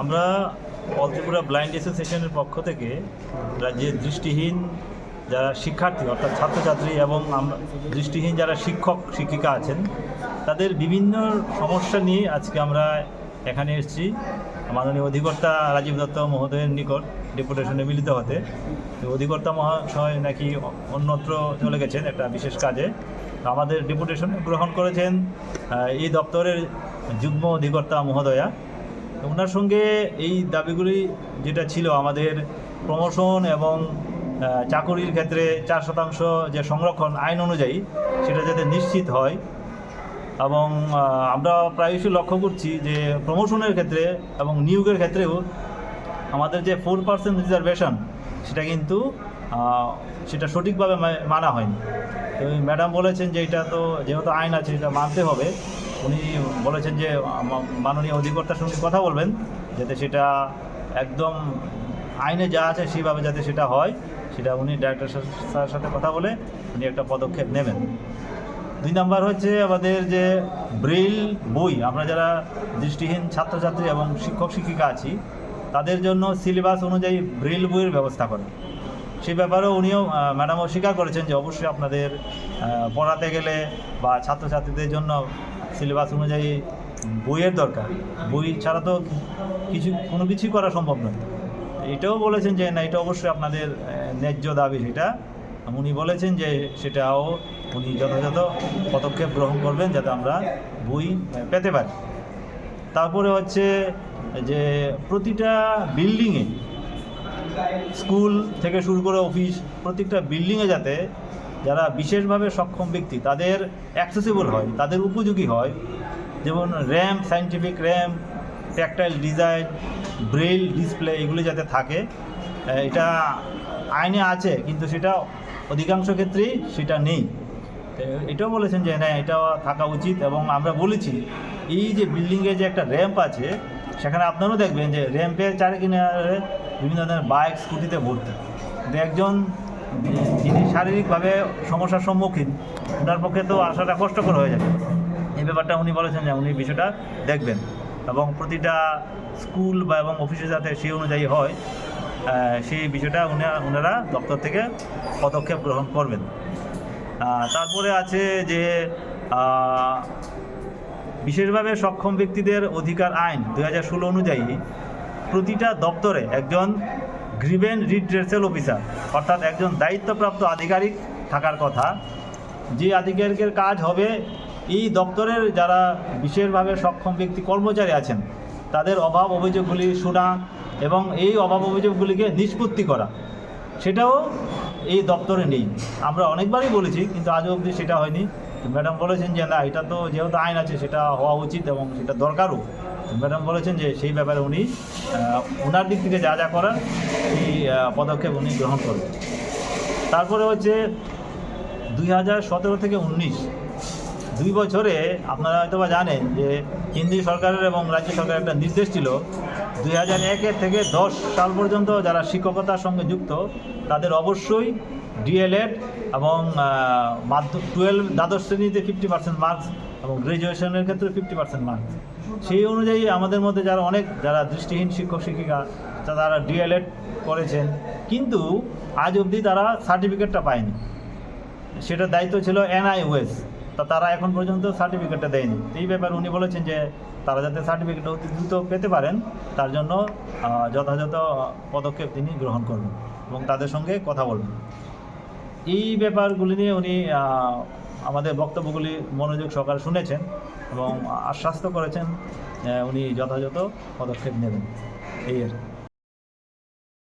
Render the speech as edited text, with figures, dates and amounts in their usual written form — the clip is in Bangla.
আমরা অল ত্রিপুরা ব্লাইন্ড অ্যাসোসিয়েশনের পক্ষ থেকে রাজ্যের দৃষ্টিহীন যারা শিক্ষার্থী অর্থাৎ ছাত্রছাত্রী এবং আমরা দৃষ্টিহীন যারা শিক্ষক শিক্ষিকা আছেন তাদের বিভিন্ন সমস্যা নিয়ে আজকে আমরা এখানে এসেছি মাননীয় অধিকর্তা রাজীব দত্ত মহোদয়ের নিকট ডেপুটেশনে মিলিত হতে। তো অধিকর্তা মহাশয় নাকি অন্যত্র চলে গেছেন একটা বিশেষ কাজে। আমাদের ডেপুটেশন গ্রহণ করেছেন এই দপ্তরের যুগ্ম অধিকর্তা মহোদয়া। ওনার সঙ্গে এই দাবিগুলি যেটা ছিল আমাদের প্রমোশন এবং চাকুরির ক্ষেত্রে 4% যে সংরক্ষণ আইন অনুযায়ী সেটা যাতে নিশ্চিত হয়, এবং আমরা প্রায়শই লক্ষ্য করছি যে প্রমোশনের ক্ষেত্রে এবং নিয়োগের ক্ষেত্রেও আমাদের যে 4% রিজার্ভেশন সেটা কিন্তু সেটা সঠিকভাবে মানা হয়নি। তো ম্যাডাম বলেছেন যে এটা তো যেহেতু আইন আছে এটা মানতে হবে। উনি বলেছেন যে মাননীয় অধিকর্তার সঙ্গে কথা বলবেন যাতে সেটা একদম আইনে যা আছে সেইভাবে যাতে সেটা হয়, সেটা উনি ডাইরেক্টর স্যারের সাথে কথা বলে উনি একটা পদক্ষেপ নেবেন। 2 নাম্বার হচ্ছে আমাদের যে ব্রেইল বই, আমরা যারা দৃষ্টিহীন ছাত্রছাত্রী এবং শিক্ষক শিক্ষিকা আছি তাদের জন্য সিলেবাস অনুযায়ী ব্রেইল বইয়ের ব্যবস্থা করেন। সেই ব্যাপারেও উনিও ম্যাডামও স্বীকার করেছেন যে অবশ্যই আপনাদের পড়াতে গেলে বা ছাত্রছাত্রীদের জন্য সিলেবাস অনুযায়ী বইয়ের দরকার। বই ছাড়া তো কোনো কিছুই করা সম্ভব নয়। এটাও বলেছেন যে না, এটা অবশ্যই আপনাদের ন্যায্য দাবি। সেটা উনি বলেছেন যে সেটাও উনি যথাযথ পদক্ষেপ গ্রহণ করবেন যাতে আমরা বই পেতে পারি। তারপরে হচ্ছে যে প্রতিটা বিল্ডিংয়ে, স্কুল থেকে শুরু করে অফিস, প্রত্যেকটা বিল্ডিংয়ে যাতে যারা বিশেষভাবে সক্ষম ব্যক্তি তাদের অ্যাক্সেসিবল হয়, তাদের উপযোগী হয়, যেমন ramp, scientific ramp, tactile design, Braille display এগুলি যাতে থাকে। এটা আইনে আছে কিন্তু সেটা অধিকাংশ ক্ষেত্রেই সেটা নেই। এটাও বলেছেন যে না, এটা থাকা উচিত। এবং আমরা বলেছি এই যে বিল্ডিংয়ে যে একটা র্যাম্প আছে সেখানে আপনারাও দেখবেন যে র্যাম্পের চারিকিনারে বিভিন্ন ধরনের বাইক স্কুটিতে ভর্তি। কিন্তু একজন যিনি শারীরিকভাবে সমস্যার সম্মুখীন ওনার পক্ষে তো আসাটা কষ্টকর হয়ে যাবে। এই ব্যাপারটা উনি বলেছেন যে উনি বিষয়টা দেখবেন এবং প্রতিটা স্কুল বা এবং অফিসে যাতে সেই অনুযায়ী হয় সেই বিষয়টা ওনারা দপ্তর থেকে পদক্ষেপ গ্রহণ করবেন। তারপরে আছে যে বিশেষভাবে সক্ষম ব্যক্তিদের অধিকার আইন 2016 অনুযায়ী প্রতিটা দপ্তরে একজন গ্রিভেন্স রিড্রেসাল অফিসার অর্থাৎ একজন দায়িত্বপ্রাপ্ত আধিকারিক থাকার কথা। যে আধিকারিকের কাজ হবে এই দপ্তরের যারা বিশেষভাবে সক্ষম ব্যক্তি কর্মচারী আছেন তাদের অভাব অভিযোগগুলি শোনা এবং এই অভাব অভিযোগগুলিকে নিষ্পত্তি করা, সেটাও এই দপ্তরে নেই। আমরা অনেকবারই বলেছি কিন্তু আজও অবধি সেটা হয়নি। ম্যাডাম বলেছেন যে না, এটা তো যেহেতু আইন আছে সেটা হওয়া উচিত এবং সেটা দরকারও। ম্যাডাম বলেছেন যে সেই ব্যাপারে উনি ওনার দিক থেকে যা যা করার সেই পদক্ষেপ উনি গ্রহণ করবেন। তারপরে হচ্ছে 2017 থেকে 19 2 বছরে আপনারা হয়তো বা জানেন যে কেন্দ্রীয় সরকারের এবং রাজ্য সরকারের একটা নির্দেশ ছিল 2001 থেকে 10 সাল পর্যন্ত যারা শিক্ষকতার সঙ্গে যুক্ত তাদের অবশ্যই ডিএলএড এবং 12 দ্বাদশ শ্রেণীতে 50% মার্কস এবং গ্র্যাজুয়েশনের ক্ষেত্রে 50% মার্কস। সেই অনুযায়ী আমাদের মধ্যে যারা দৃষ্টিহীন শিক্ষক শিক্ষিকা তারা ডিএলএড করেছেন কিন্তু আজ অবধি তারা সার্টিফিকেটটা পায়নি। সেটার দায়িত্ব ছিল NIOS, তারা এখন পর্যন্ত সার্টিফিকেটটা দেয়নি। এই ব্যাপারে উনি বলেছেন যে তারা যাতে সার্টিফিকেট অতি দ্রুত পেতে পারেন তার জন্য যথাযথ পদক্ষেপ তিনি গ্রহণ করবেন এবং তাদের সঙ্গে কথা বলবেন। এই ব্যাপারগুলি নিয়ে উনি আমাদের বক্তব্যগুলি মনোযোগ সহকারে শুনেছেন এবং আশ্বস্ত করেছেন উনি যথাযথ পদক্ষেপ নেবেন। এই আর